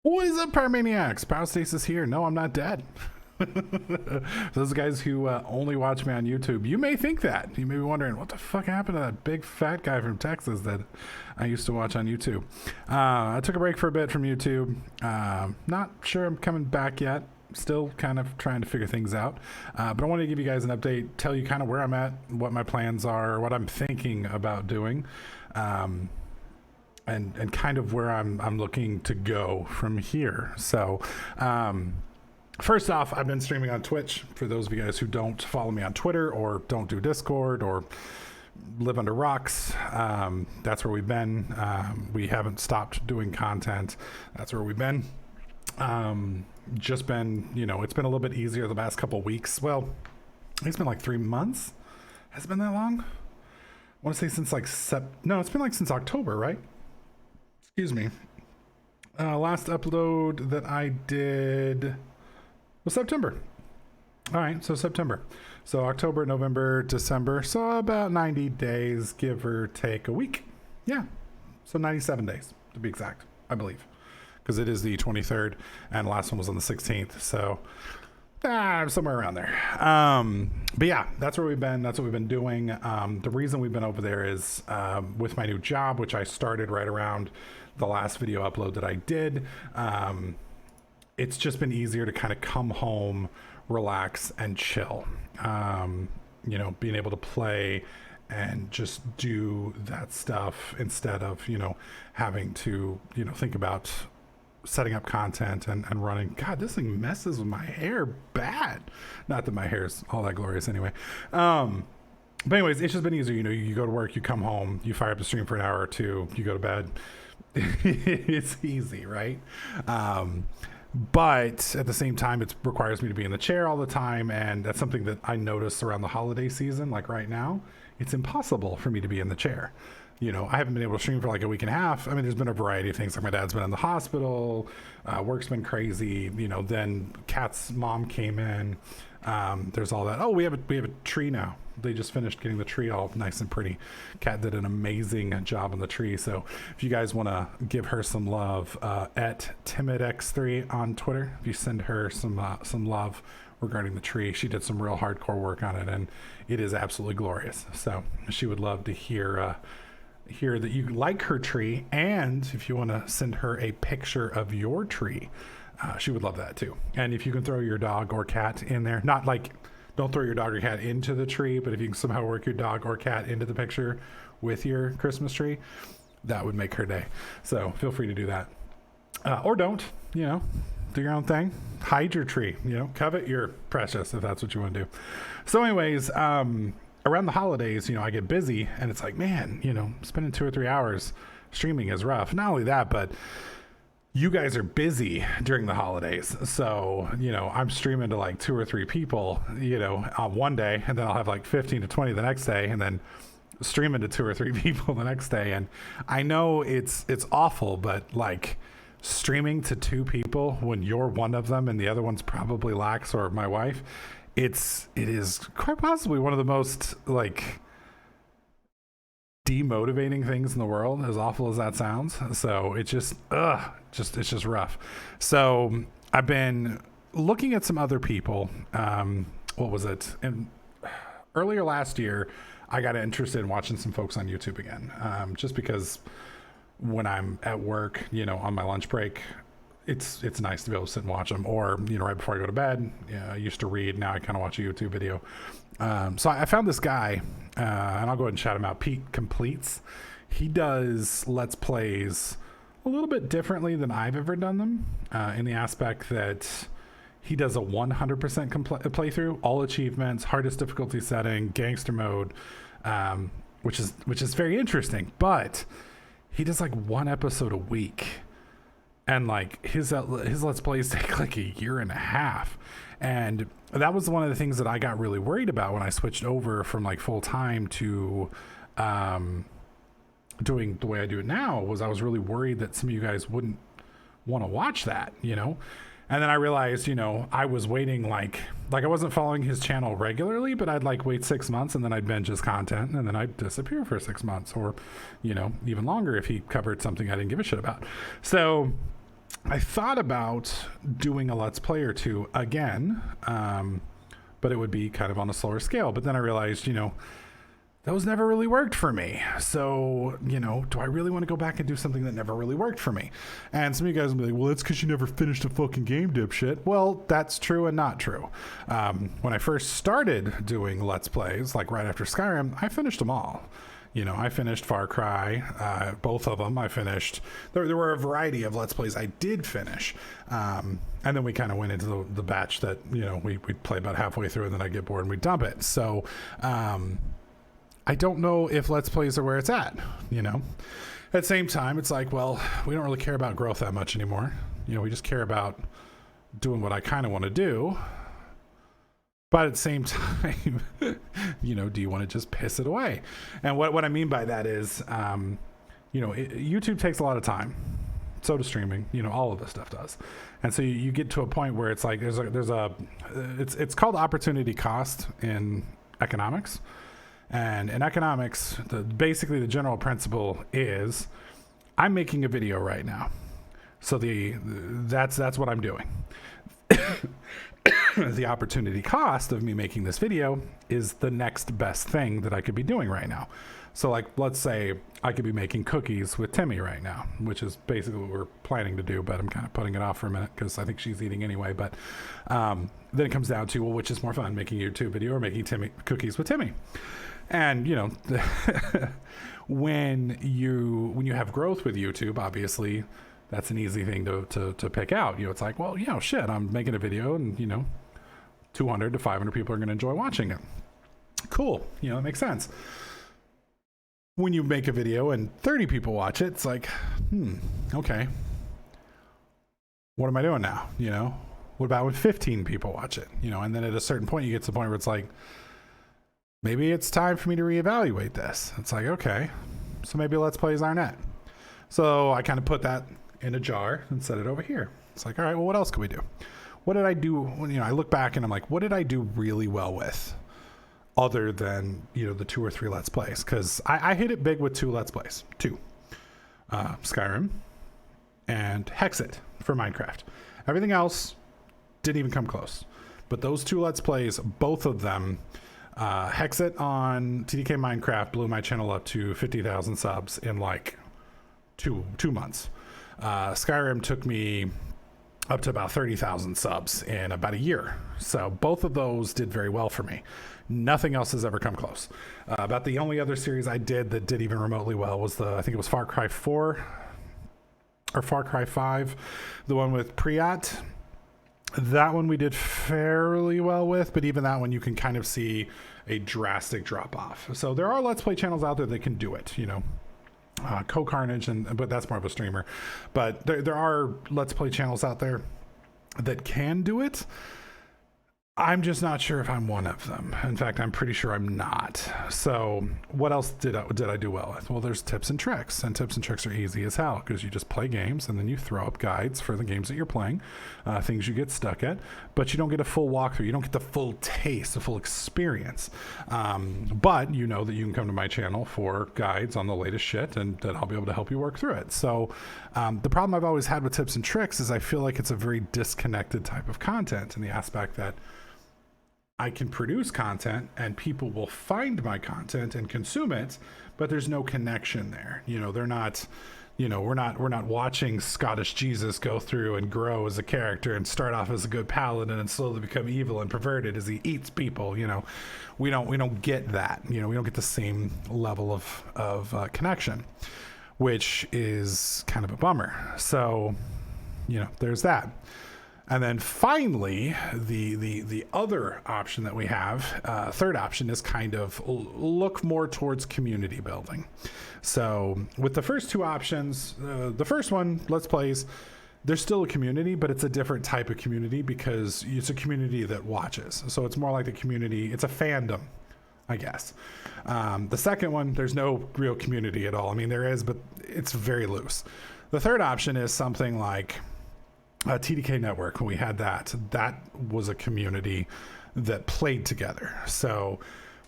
What is up, Pyromaniacs? Pyrostasis here. No, I'm not dead. Those guys who only watch me on YouTube, you may think that. You may be wondering, what the fuck happened to that big fat guy from Texas that I used to watch on YouTube? I took a break for a bit from YouTube. Not sure I'm coming back yet. Still kind of trying to figure things out. But I wanted to give you guys an update, tell you kind of where I'm at, what my plans are, what I'm thinking about doing. And kind of where I'm looking to go from here. So, first off, I've been streaming on Twitch. For those of you guys who don't follow me on Twitter or don't do Discord or live under rocks, that's where we've been. We haven't stopped doing content. That's where we've been. Just been, it's been a little bit easier the past couple weeks. Well, it's been like 3 months. Has it been that long? I want to say since like no, it's been like since October, right? Excuse me. Last upload that I did was September. All right, so September. So October, November, December. So about 90 days, give or take a week. Yeah. So 97 days to be exact, I believe. Because it is the 23rd and the last one was on the 16th. So somewhere around there. But yeah, that's where we've been. That's what we've been doing. The reason we've been over there is with my new job, which I started right around the last video upload that I did. It's just been easier to kind of come home, relax, and chill. Being able to play and just do that stuff instead of, having to, think about setting up content and running. God, this thing messes with my hair bad. Not that my hair's all that glorious anyway. But anyways, it's just been easier. You go to work, you come home, you fire up the stream for an hour or two, you go to bed. It's easy, right? But at the same time, it requires me to be in the chair all the time. And that's something that I notice around the holiday season. Like right now, it's impossible for me to be in the chair. I haven't been able to stream for like a week and a half. I mean, there's been a variety of things. Like my dad's been in the hospital, work's been crazy. Then Kat's mom came in. There's all that. Oh, we have a tree now. They just finished getting the tree all nice and pretty. Kat did an amazing job on the tree. So if you guys want to give her some love, at TimidX3 on Twitter, if you send her some love regarding the tree, she did some real hardcore work on it, and it is absolutely glorious. So she would love to hear that you like her tree, and if you want to send her a picture of your tree, she would love that too. And if you can throw your dog or cat in there, not like don't throw your dog or cat into the tree, but if you can somehow work your dog or cat into the picture with your Christmas tree, that would make her day. So feel free to do that, or don't, do your own thing. Hide your tree, covet your precious if that's what you want to do. So anyways, around the holidays, I get busy and it's like, man, spending 2 or 3 hours streaming is rough. Not only that, but you guys are busy during the holidays. So, I'm streaming to like 2 or 3 people, on one day, and then I'll have like 15 to 20 the next day, and then streaming to 2 or 3 people the next day. And I know it's awful, but like streaming to 2 people when you're one of them and the other one's probably Lax or my wife, it is quite possibly one of the most like demotivating things in the world, as awful as that sounds. So it's just rough. So I've been looking at some other people. What was it? And earlier last year, I got interested in watching some folks on YouTube again, just because when I'm at work, on my lunch break, it's nice to be able to sit and watch them, or right before I go to bed. I used to read, now I kind of watch a YouTube video. So I found this guy, and I'll go ahead and shout him out. Pete Completes. He does Let's Plays a little bit differently than I've ever done them, in the aspect that he does a 100% playthrough, all achievements, hardest difficulty setting, gangster mode, which is very interesting. But he does like 1 episode a week. And like his Let's Plays take like a year and a half. And that was one of the things that I got really worried about when I switched over from like full time to doing the way I do it now. Was I was really worried that some of you guys wouldn't want to watch that, And then I realized, I was waiting like I wasn't following his channel regularly, but I'd like wait 6 months and then I'd binge his content and then I'd disappear for 6 months, or, even longer if he covered something I didn't give a shit about. So I thought about doing a Let's Play or two again, but it would be kind of on a slower scale. But then I realized, those never really worked for me. So, do I really want to go back and do something that never really worked for me? And some of you guys will be like, well, that's because you never finished a fucking game, dipshit. Well, that's true and not true. When I first started doing Let's Plays, like right after Skyrim, I finished them all. I finished Far Cry, both of them. I finished. There were a variety of Let's Plays I did finish. And then we kind of went into the batch that, we'd play about halfway through and then I'd get bored and we'd dump it. So, I don't know if Let's Plays are where it's at, At the same time, it's like, well, we don't really care about growth that much anymore. We just care about doing what I kind of want to do. But at the same time, do you want to just piss it away? And what I mean by that is, YouTube takes a lot of time. So does streaming. All of this stuff does. And so you get to a point where it's like it's called opportunity cost in economics. And in economics, basically the general principle is, I'm making a video right now, so that's what I'm doing. The opportunity cost of me making this video is the next best thing that I could be doing right now. So, like, let's say I could be making cookies with Timmy right now, which is basically what we're planning to do, but I'm kind of putting it off for a minute because I think she's eating anyway. But then it comes down to, well, which is more fun, making a YouTube video or making cookies with Timmy? And when you have growth with YouTube, obviously that's an easy thing to pick out. It's like, well, shit, I'm making a video and 200 to 500 people are going to enjoy watching it. Cool. It makes sense. When you make a video and 30 people watch it, it's like, okay, what am I doing now? What about when 15 people watch it? And then at a certain point you get to the point where it's like, maybe it's time for me to reevaluate this. It's like, okay, so maybe Let's Plays aren't it. So I kind of put that in a jar and set it over here. It's like, all right, well, what else can we do? What did I do when, I look back and I'm like, what did I do really well with other than, the 2 or 3 Let's Plays? Because I hit it big with 2 Let's Plays. 2. Skyrim and Hexit for Minecraft. Everything else didn't even come close. But those 2 Let's Plays, both of them, Hexit on TDK Minecraft blew my channel up to 50,000 subs in like 2 months. Skyrim took me up to about 30,000 subs in about a year. So both of those did very well for me. Nothing else has ever come close. About the only other series I did that did even remotely well was I think it was Far Cry 4 or Far Cry 5, the one with Priyat. That one we did fairly well with, but even that one you can kind of see a drastic drop off. So there are Let's Play channels out there that can do it, Co-Carnage, but that's more of a streamer. But there are Let's Play channels out there that can do it. I'm just not sure if I'm one of them. In fact, I'm pretty sure I'm not. So what else did I do well with? Well, there's tips and tricks, and tips and tricks are easy as hell because you just play games and then you throw up guides for the games that you're playing, things you get stuck at, but you don't get a full walkthrough. You don't get the full taste, the full experience. But you know that you can come to my channel for guides on the latest shit and that I'll be able to help you work through it. So the problem I've always had with tips and tricks is I feel like it's a very disconnected type of content in the aspect that I can produce content and people will find my content and consume it, but there's no connection there. They're not, we're not watching Scottish Jesus go through and grow as a character and start off as a good paladin and slowly become evil and perverted as he eats people. We don't get that. We don't get the same level of connection, which is kind of a bummer. So, there's that. And then finally, the other option that we have, third option, is kind of look more towards community building. So with the first 2 options, the first one, Let's Plays, there's still a community, but it's a different type of community because it's a community that watches. So it's more like the community, it's a fandom, I guess. The second one, there's no real community at all. I mean, there is, but it's very loose. The third option is something like TDK Network. When we had that was a community that played together. So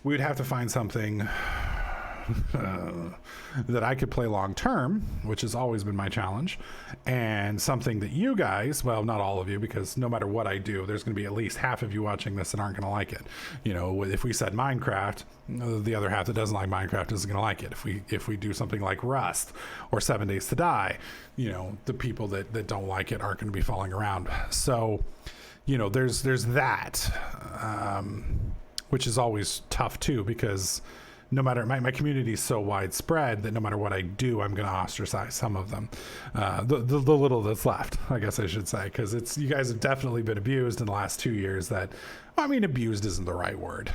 we would have to find something that I could play long term, which has always been my challenge, and something that you guys, well, not all of you, because no matter what I do, there's going to be at least half of you watching this that aren't going to like it. You know, if we said Minecraft, the other half that doesn't like Minecraft isn't going to like it. If we do something like Rust or 7 Days to Die, you know, the people that don't like it aren't going to be falling around. So, you know, there's that, which is always tough too, because no matter, my community is so widespread that no matter what I do, I'm going to ostracize some of them. The little that's left, I guess I should say, because you guys have definitely been abused in the last 2 years. I mean, abused isn't the right word.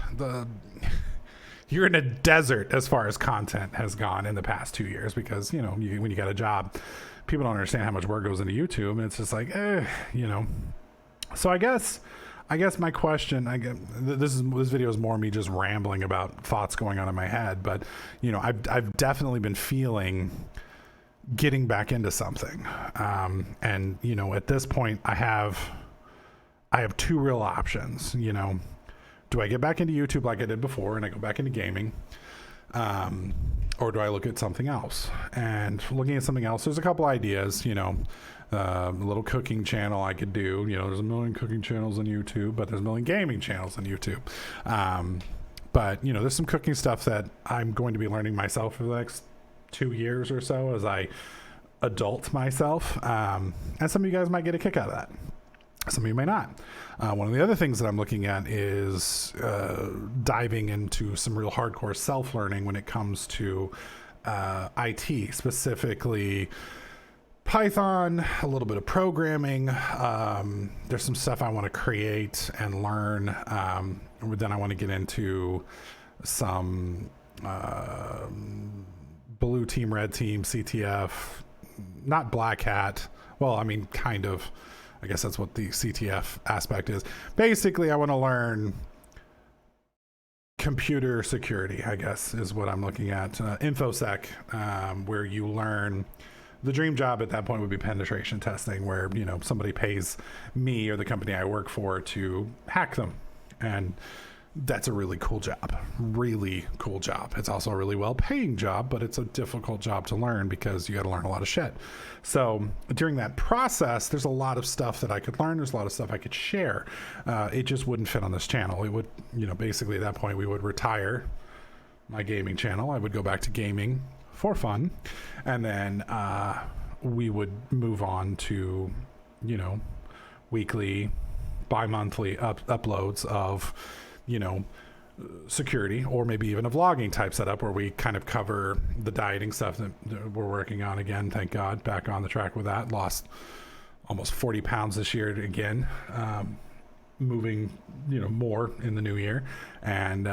You're in a desert as far as content has gone in the past 2 years, because, you know, when you got a job, people don't understand how much work goes into YouTube, and it's just like, you know. So I guess my question, this video is more me just rambling about thoughts going on in my head, but, you know, I've definitely been feeling getting back into something, and, you know, at this point I have 2 real options. You know, do I get back into YouTube like I did before and I go back into gaming, or do I look at something else? And looking at something else, there's a couple ideas. You know, a little cooking channel I could do. You know, there's a million cooking channels on YouTube, but there's a million gaming channels on YouTube. But, you know, there's some cooking stuff that I'm going to be learning myself for the next 2 years or so as I adult myself. And some of you guys might get a kick out of that. Some of you may not. One of the other things that I'm looking at is diving into some real hardcore self-learning when it comes to IT, specifically Python, a little bit of programming. There's some stuff I want to create and learn. Then I want to get into some blue team, red team, CTF, not black hat. Well, I mean, kind of. I guess that's what the CTF aspect is. Basically, I want to learn computer security, I guess, is what I'm looking at. InfoSec, where you learn. The dream job at that point would be penetration testing, where, you know, somebody pays me or the company I work for to hack them. And that's a really cool job. Really cool job. It's also a really well-paying job, but it's a difficult job to learn because you got to learn a lot of shit. So during that process, there's a lot of stuff that I could learn. There's a lot of stuff I could share. It just wouldn't fit on this channel. It would, you know, basically at that point we would retire my gaming channel. I would go back to gaming for fun, and then we would move on to, you know, weekly, bi-monthly uploads of, you know, security, or maybe even a vlogging type setup where we kind of cover the dieting stuff that we're working on again. Thank God, back on the track with that. Lost almost 40 pounds this year again, moving, you know, more in the new year, and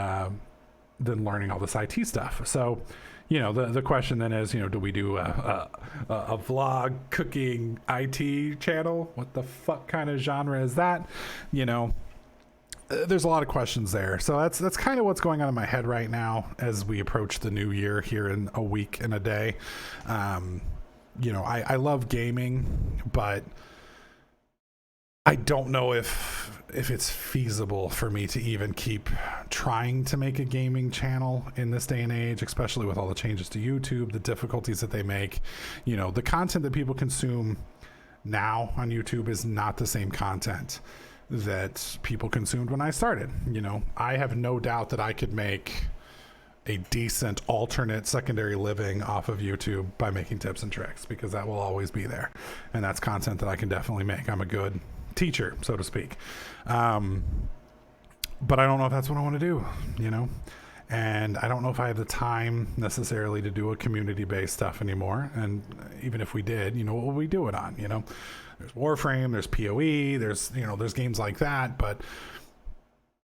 then learning all this IT stuff. So, you know, the question then is, you know, do we do a vlog cooking IT channel? What the fuck kind of genre is that? You know, there's a lot of questions there. So that's kind of what's going on in my head right now as we approach the new year here in a week and a day. You know, I love gaming, but I don't know if it's feasible for me to even keep trying to make a gaming channel in this day and age, especially with all the changes to YouTube, the difficulties that they make. You know, the content that people consume now on YouTube is not the same content that people consumed when I started. You know, I have no doubt that I could make a decent alternate secondary living off of YouTube by making tips and tricks, because that will always be there. And that's content that I can definitely make. I'm a good teacher, so to speak. But I don't know if that's what I want to do, you know? And I don't know if I have the time necessarily to do a community-based stuff anymore. And even if we did, you know, what would we do it on? You know, there's Warframe, there's PoE, there's, you know, there's games like that, but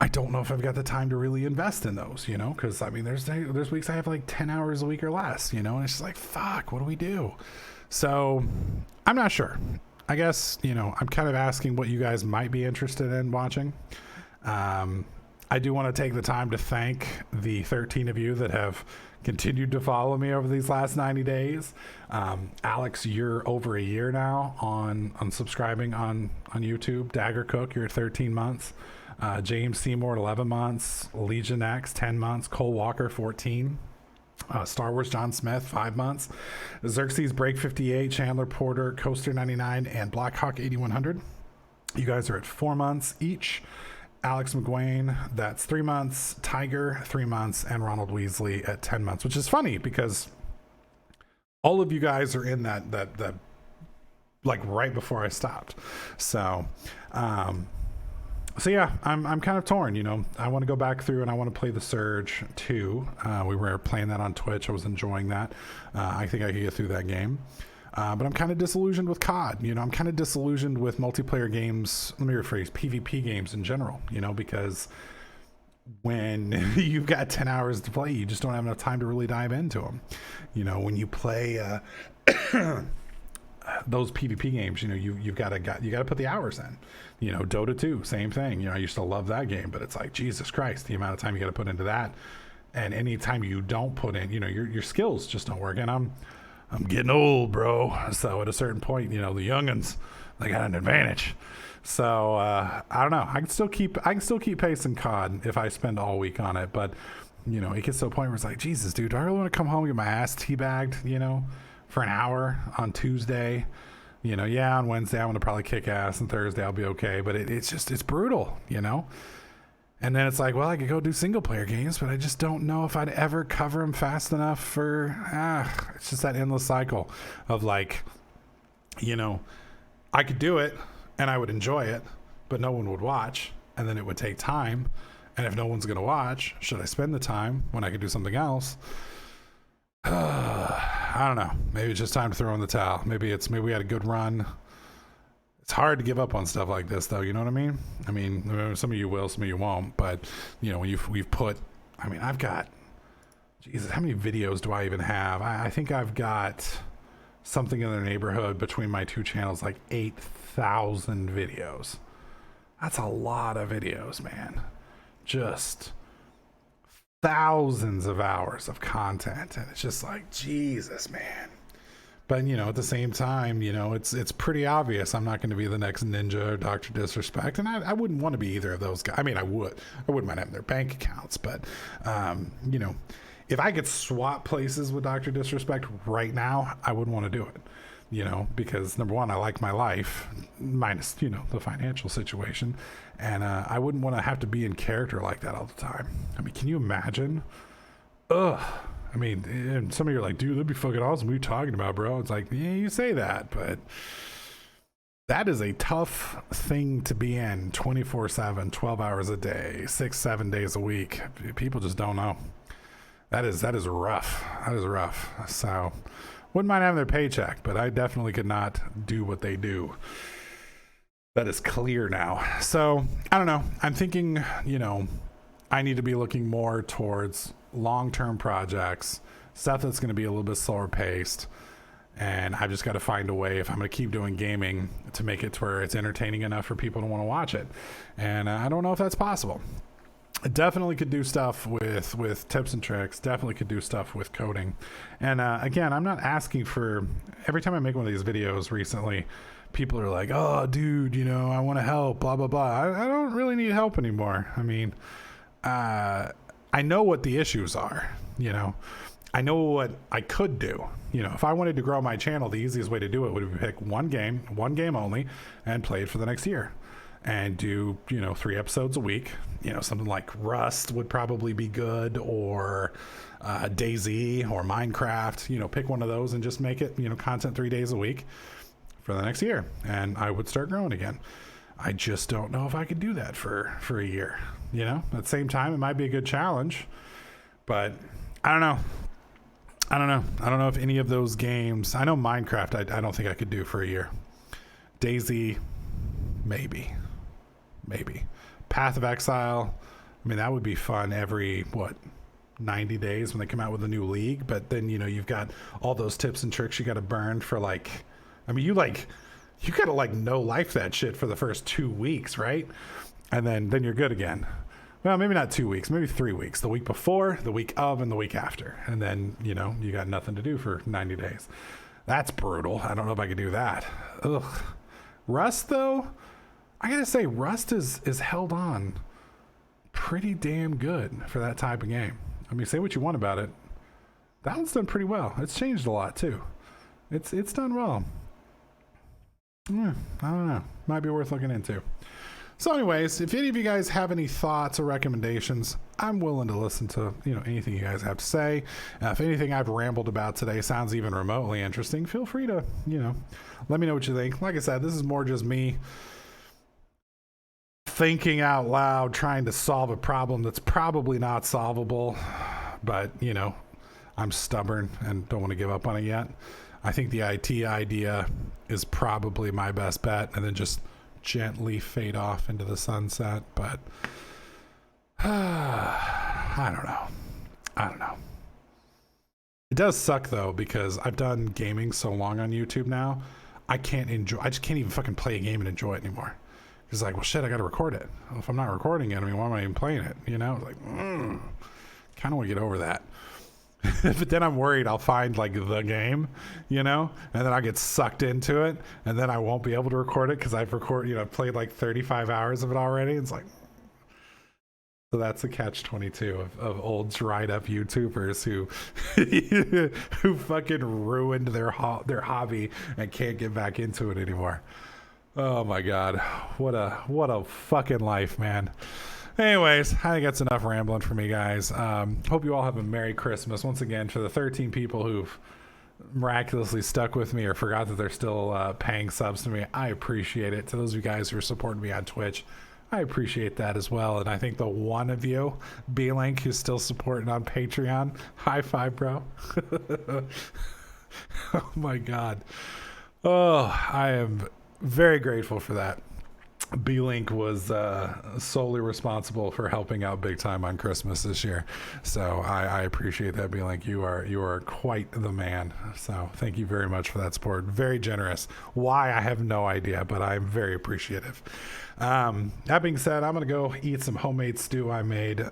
I don't know if I've got the time to really invest in those, you know, because I mean, there's weeks I have like 10 hours a week or less, you know, and it's just like, fuck, what do we do? So I'm not sure. I guess, you know, I'm kind of asking what you guys might be interested in watching. I do want to take the time to thank the 13 of you that have continued to follow me over these last 90 days. Alex, you're over a year now on subscribing on YouTube. Dagger Cook, you're 13 months. James Seymour, 11 months. Legion X, 10 months. Cole Walker, 14. Star Wars John Smith, 5 months. Xerxes Break 58, Chandler Porter, Coaster 99, and Blackhawk 8100. You guys are at 4 months each. Alex McGuane, that's 3 months. Tiger, 3 months. And Ronald Weasley at 10 months, which is funny because all of you guys are in that like right before I stopped. So, so yeah, I'm kind of torn, you know. I want to go back through and I want to play the Surge 2. We were playing that on Twitch. I was enjoying that. I think I could get through that game. But I'm kind of disillusioned with COD. You know, I'm kind of disillusioned with multiplayer games. Let me rephrase, PvP games in general, you know, because when you've got 10 hours to play, you just don't have enough time to really dive into them. You know, when you play those PvP games, you know, you got to put the hours in. You know, Dota 2, same thing. You know, I used to love that game, but it's like, Jesus Christ, the amount of time you got to put into that. And any time you don't put in, you know, your skills just don't work. And I'm getting old, bro. So at a certain point, you know, the youngins, they got an advantage. So I don't know. I can still keep pacing COD if I spend all week on it. But you know, it gets to a point where it's like, Jesus, dude, do I really want to come home and get my ass teabagged, you know, for an hour on Tuesday? You know, yeah, on Wednesday I'm gonna probably kick ass, and Thursday I'll be okay. But it's brutal, you know. And then it's like, well, I could go do single player games, but I just don't know if I'd ever cover them fast enough for, it's just that endless cycle of like, you know, I could do it and I would enjoy it, but no one would watch. And then it would take time. And if no one's going to watch, should I spend the time when I could do something else? I don't know. Maybe it's just time to throw in the towel. Maybe we had a good run. It's hard to give up on stuff like this, though. You know what I mean? I mean, some of you will, some of you won't. But you know, when we've put, I mean, I've got, Jesus, how many videos do I even have? I think I've got something in the neighborhood between my two channels, like 8,000 videos. That's a lot of videos, man. Just thousands of hours of content, and it's just like, Jesus, man. But, you know, at the same time, you know, it's pretty obvious I'm not going to be the next Ninja or Dr. Disrespect. And I wouldn't want to be either of those guys. I mean, I wouldn't mind having their bank accounts. But, you know, if I could swap places with Dr. Disrespect right now, I wouldn't want to do it. You know, because number one, I like my life, minus, you know, the financial situation. And I wouldn't want to have to be in character like that all the time. I mean, can you imagine? Ugh. I mean, and some of you are like, dude, that'd be fucking awesome. What are you talking about, bro? It's like, yeah, you say that, but that is a tough thing to be in 24/7, 12 hours a day, 6-7 days a week. People just don't know. That is rough. That is rough. So wouldn't mind having their paycheck, but I definitely could not do what they do. That is clear now. So I don't know. I'm thinking, you know, I need to be looking more towards long-term projects, stuff that's going to be a little bit slower paced, and I've just got to find a way, if I'm going to keep doing gaming, to make it to where it's entertaining enough for people to want to watch it. And I don't know if that's possible. I definitely could do stuff with tips and tricks, definitely could do stuff with coding. And again, I'm not asking for, every time I make one of these videos recently, people are like, oh dude, you know, I want to help, blah blah blah. I don't really need help anymore. I mean, I know what the issues are, you know. I know what I could do. You know, if I wanted to grow my channel, the easiest way to do it would be pick one game only, and play it for the next year. And do, you know, 3 episodes a week. You know, something like Rust would probably be good, or DayZ or Minecraft. You know, pick one of those and just make it, you know, content 3 days a week for the next year. And I would start growing again. I just don't know if I could do that for a year. You know, at the same time, it might be a good challenge, but I don't know. I don't know if any of those games, I know Minecraft, I don't think I could do for a year. DayZ, maybe. Path of Exile, I mean, that would be fun every, 90 days when they come out with a new league. But then, you know, you've got all those tips and tricks you got to burn for, like, I mean, you got to, like, no life that shit for the first 2 weeks, right? And then you're good again. Well, maybe not 2 weeks, maybe 3 weeks. The week before, the week of, and the week after. And then, you know, you got nothing to do for 90 days. That's brutal. I don't know if I could do that. Ugh. Rust, though, I gotta say, Rust is held on pretty damn good for that type of game. I mean, say what you want about it. That one's done pretty well. It's changed a lot too. It's done well. Yeah, I don't know. Might be worth looking into. So, anyways, if any of you guys have any thoughts or recommendations, I'm willing to listen to anything you guys have to say. If anything I've rambled about today sounds even remotely interesting, feel free to let me know what you think. Like I said, this is more just me thinking out loud, trying to solve a problem that's probably not solvable, but I'm stubborn and don't want to give up on it yet. I think the IT idea is probably my best bet, and then just gently fade off into the sunset. But I don't know. It does suck though, because I've done gaming so long on YouTube now. I just can't even fucking play a game and enjoy it anymore. It's like, well, shit, I got to record it. Well, if I'm not recording it, why am I even playing it? Like, kind of want to get over that. But then I'm worried I'll find like the game, and then I get sucked into it, and then I won't be able to record it because I've played like 35 hours of it already. It's like, so that's a catch-22 of old dried up YouTubers who who fucking ruined their hobby and can't get back into it anymore. Oh my God, what a fucking life, man. Anyways, I think that's enough rambling for me, guys. Hope you all have a Merry Christmas. Once again, for the 13 people who've miraculously stuck with me or forgot that they're still paying subs to me, I appreciate it. To those of you guys who are supporting me on Twitch, I appreciate that as well. And I think the one of you, B-Link, who's still supporting on Patreon, high five, bro. Oh my God. Oh, I am very grateful for that. B-Link was solely responsible for helping out big time on Christmas this year, so I appreciate that. B-Link, you are quite the man, so thank you very much for that support. Very generous. Why, I have no idea, but I'm very appreciative. That being said, I'm gonna go eat some homemade stew I made,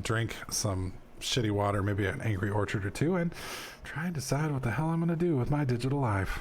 drink some shitty water, maybe an Angry Orchard or two, and try and decide what the hell I'm gonna do with my digital life.